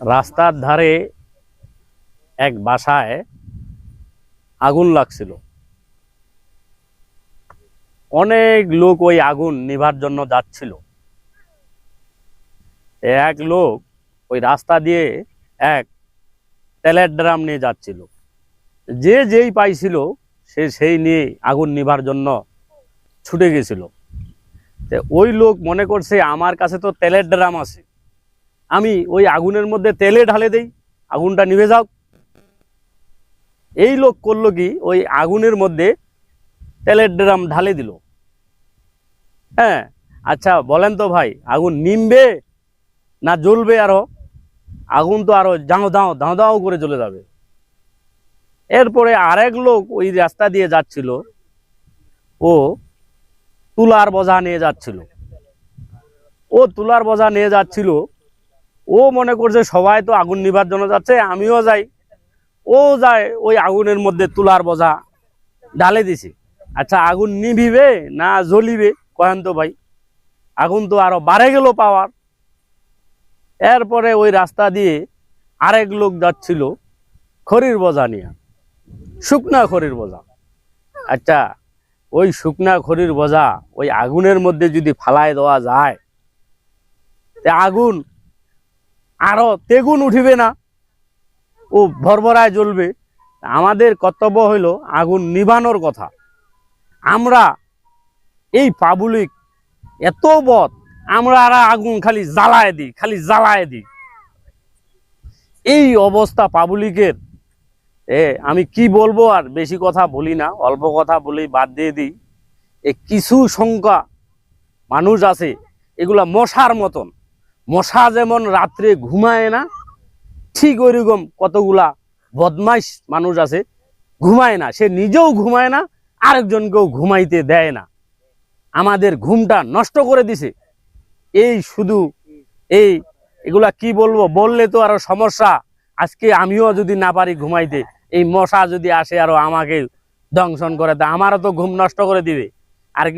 রাস্তার ধারে এক বাসায় আগুন লাগছিল। অনেক লোক ওই আগুন নিভার জন্য যাচ্ছিল। এক লোক ওই রাস্তা দিয়ে এক তেলের ড্রাম নিয়ে যাচ্ছিল। যে যেই পাইছিল সে সেই নিয়ে আগুন নিভার জন্য ছুটে গেছিল। ওই লোক মনে করছে আমার কাছে তো তেলের ড্রাম আছে, আমি ওই আগুনের মধ্যে তেলে ঢালে দেই, আগুনটা নিভে যাও। এই লোক করলো কি, ওই আগুনের মধ্যে তেলের ড্রাম ঢালে দিল। হ্যাঁ, আচ্ছা বলেন তো ভাই, আগুন নিমবে না জ্বলবে? আরো আগুন তো আরো দাও দাও দাও দাও করে জ্বলে যাবে। এরপরে আরেক লোক ওই রাস্তা দিয়ে যাচ্ছিল, ও তুলার বোঝা নিয়ে যাচ্ছিল। ও তুলার বোঝা নিয়ে যাচ্ছিল, ও মনে করছে সবাই তো আগুন নিভার জন্য যাচ্ছে, আমিও যাই। ও যায় ওই আগুনের মধ্যে তুলার বোঝা ঢালে দিছে। আচ্ছা আগুন নিভিবে না জ্বলিবে কহেন তো ভাই? আগুন তো আরো বাড়ে গেল পাওয়ার। এরপরে ওই রাস্তা দিয়ে আরেক লোক যাচ্ছিল খড়ির বোঝা নিয়ে, শুকনা খড়ির বোঝা। আচ্ছা ওই শুকনা খড়ির বোঝা ওই আগুনের মধ্যে যদি ফালায় দেওয়া যায়, আগুন আরো তেগুন উঠিবে না? ও ভরভরায় জ্বলবে। আমাদের কর্তব্য হইল আগুন নিভানোর কথা। আমরা এই পাবলিক এত বদ, আমরা আগুন খালি জ্বালায় দিই, খালি জ্বালায় দিই। এই অবস্থা পাবলিকের। আমি কি বলবো, আর বেশি কথা বলি না, অল্প কথা বলেই বাদ দিয়ে দিই। কিছু সংখ্যা মানুষ আছে, এগুলা মশার মতন। মশা যেমন রাত্রে ঘুমায় না, ঠিক ওইরকম কতগুলা বদমাইশ মানুষ আছে, ঘুমায় না, সে নিজেও ঘুমায় না, আরেকজনকেও ঘুমাইতে দেয় না। আমাদের ঘুমটা নষ্ট করে দিছে। এই শুধু এগুলা কি বলবো, বললে তো আরো সমস্যা। আজকে আমিও যদি না পারি ঘুমাইতে, এই মশা যদি আসে আরো আমাকে দংশন করে দেয়, আমারও তো ঘুম নষ্ট করে দিবে।